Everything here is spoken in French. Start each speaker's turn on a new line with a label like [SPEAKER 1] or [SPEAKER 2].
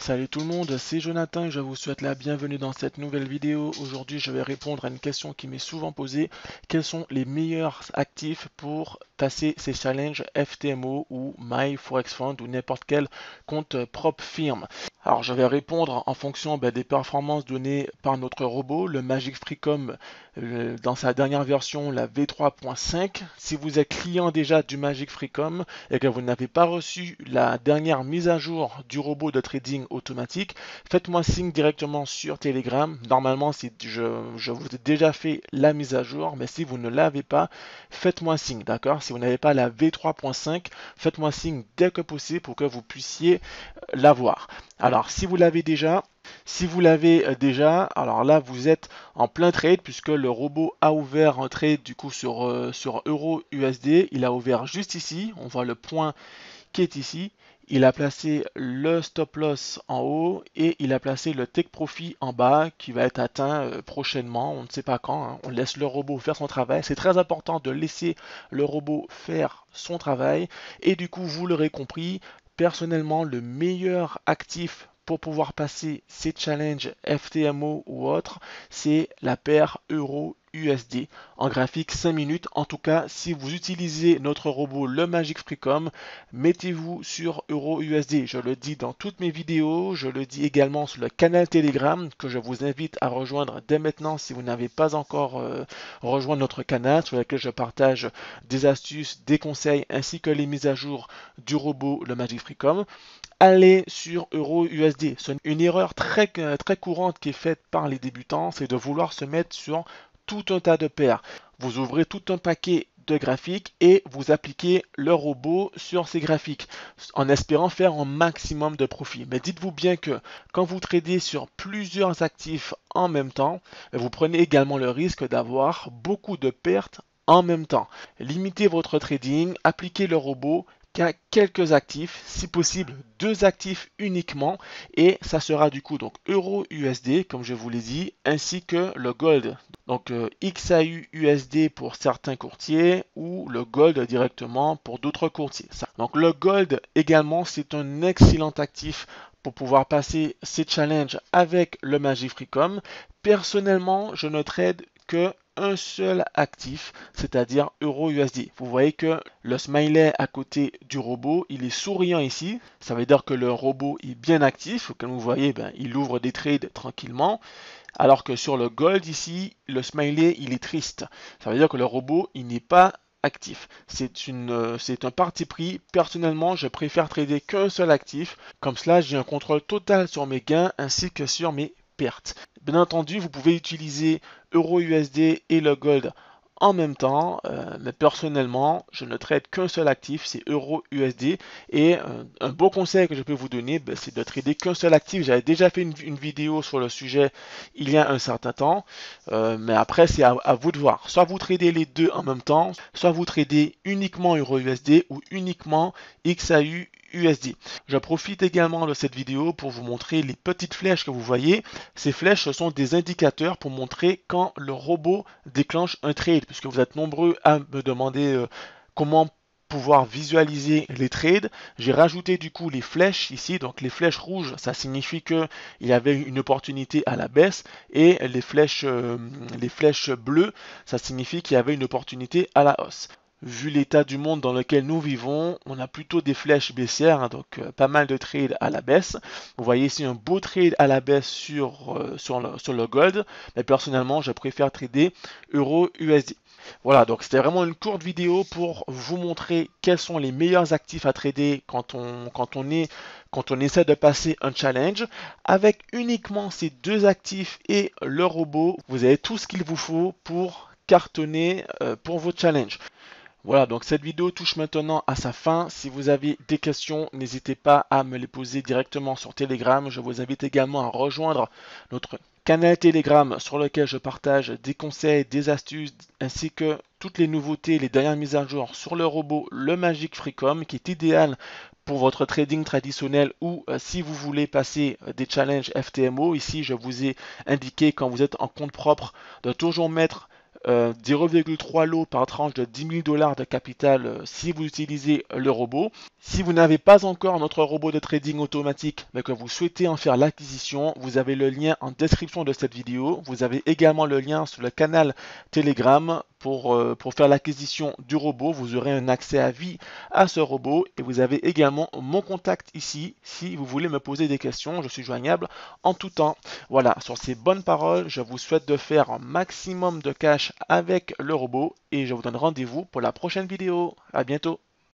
[SPEAKER 1] Salut tout le monde, c'est Jonathan et je vous souhaite la bienvenue dans cette nouvelle vidéo. Aujourd'hui, je vais répondre à une question qui m'est souvent posée. Quels sont les meilleurs actifs pour passer ces challenges FTMO ou MyForexFund ou n'importe quel compte propre firme? Alors, je vais répondre en fonction des performances données par notre robot, le Magic Freecom, dans sa dernière version, la V3.5. Si vous êtes client déjà du Magic Freecom et que vous n'avez pas reçu la dernière mise à jour du robot de trading automatique, faites-moi signe directement sur Telegram. Normalement, si je vous ai déjà fait la mise à jour, mais si vous ne l'avez pas, faites-moi signe, d'accord? Si vous n'avez pas la V3.5, faites-moi signe dès que possible pour que vous puissiez l'avoir. Alors, si vous l'avez déjà, alors là, vous êtes en plein trade puisque le robot a ouvert un trade du coup sur Euro USD. Il a ouvert juste ici. On voit le point qui est ici. Il a placé le stop loss en haut et il a placé le take profit en bas qui va être atteint prochainement. On ne sait pas quand, hein. On laisse le robot faire son travail. C'est très important de laisser le robot faire son travail. Et du coup, vous l'aurez compris, personnellement, le meilleur actif pour pouvoir passer ces challenges FTMO ou autres, c'est la paire Euro USD en graphique 5 minutes. En tout cas, si vous utilisez notre robot, le Magic Freecom, mettez-vous sur Euro USD. Je le dis dans toutes mes vidéos, je le dis également sur le canal Telegram que je vous invite à rejoindre dès maintenant si vous n'avez pas encore rejoint notre canal sur lequel je partage des astuces, des conseils ainsi que les mises à jour du robot, le Magic Freecom. Allez sur Euro USD. C'est une erreur très courante qui est faite par les débutants, c'est de vouloir se mettre sur tout un tas de paires. Vous ouvrez tout un paquet de graphiques et vous appliquez le robot sur ces graphiques en espérant faire un maximum de profit. Mais dites-vous bien que quand vous tradez sur plusieurs actifs en même temps, vous prenez également le risque d'avoir beaucoup de pertes en même temps. Limitez votre trading, appliquez le robot qu'à quelques actifs, si possible 2 actifs uniquement, et ça sera du coup donc Euro USD comme je vous l'ai dit, ainsi que le Gold. Donc XAU USD pour certains courtiers ou le Gold directement pour d'autres courtiers. Donc le Gold également, c'est un excellent actif pour pouvoir passer ces challenges avec le Magic Freecom. Personnellement, je ne trade que un seul actif, c'est-à-dire Euro USD. Vous voyez que le smiley à côté du robot, il est souriant ici. Ça veut dire que le robot est bien actif. Comme vous voyez, il ouvre des trades tranquillement. Alors que sur le Gold ici, le smiley, il est triste. Ça veut dire que le robot, il n'est pas actif. C'est un parti pris. Personnellement, je préfère trader qu'un seul actif. Comme cela, j'ai un contrôle total sur mes gains ainsi que sur mes pertes. Bien entendu, vous pouvez utiliser Euro USD et le Gold en même temps, mais personnellement, je ne trade qu'un seul actif, c'est Euro USD. Et un beau conseil que je peux vous donner, c'est de trader qu'un seul actif. J'avais déjà fait une vidéo sur le sujet il y a un certain temps, mais après c'est à vous de voir. Soit vous tradez les deux en même temps, soit vous tradez uniquement Euro USD ou uniquement XAU USD. Je profite également de cette vidéo pour vous montrer les petites flèches que vous voyez. Ces flèches, ce sont des indicateurs pour montrer quand le robot déclenche un trade, puisque vous êtes nombreux à me demander comment pouvoir visualiser les trades. J'ai rajouté du coup les flèches ici, donc les flèches rouges, ça signifie que il y avait une opportunité à la baisse, et les flèches bleues, ça signifie qu'il y avait une opportunité à la hausse. Vu l'état du monde dans lequel nous vivons, on a plutôt des flèches baissières, hein, donc pas mal de trades à la baisse. Vous voyez ici un beau trade à la baisse sur le Gold, mais personnellement, je préfère trader Euro USD. Voilà, donc c'était vraiment une courte vidéo pour vous montrer quels sont les meilleurs actifs à trader quand on essaie de passer un challenge. Avec uniquement ces 2 actifs et le robot, vous avez tout ce qu'il vous faut pour cartonner pour vos challenges. Voilà, donc cette vidéo touche maintenant à sa fin. Si vous avez des questions, n'hésitez pas à me les poser directement sur Telegram. Je vous invite également à rejoindre notre canal Telegram sur lequel je partage des conseils, des astuces, ainsi que toutes les nouveautés, les dernières mises à jour sur le robot, le Magic Freecom, qui est idéal pour votre trading traditionnel ou si vous voulez passer des challenges FTMO. Ici, je vous ai indiqué quand vous êtes en compte propre de toujours mettre 0,3 lots par tranche de 10 000 $ de capital si vous utilisez le robot. Si vous n'avez pas encore notre robot de trading automatique mais que vous souhaitez en faire l'acquisition, vous avez le lien en description de cette vidéo. Vous avez également le lien sur le canal Telegram pour faire l'acquisition du robot. Vous aurez un accès à vie à ce robot et vous avez également mon contact ici si vous voulez me poser des questions. Je suis joignable en tout temps. Voilà, sur ces bonnes paroles, je vous souhaite de faire un maximum de cash avec le robot et je vous donne rendez-vous pour la prochaine vidéo. À bientôt.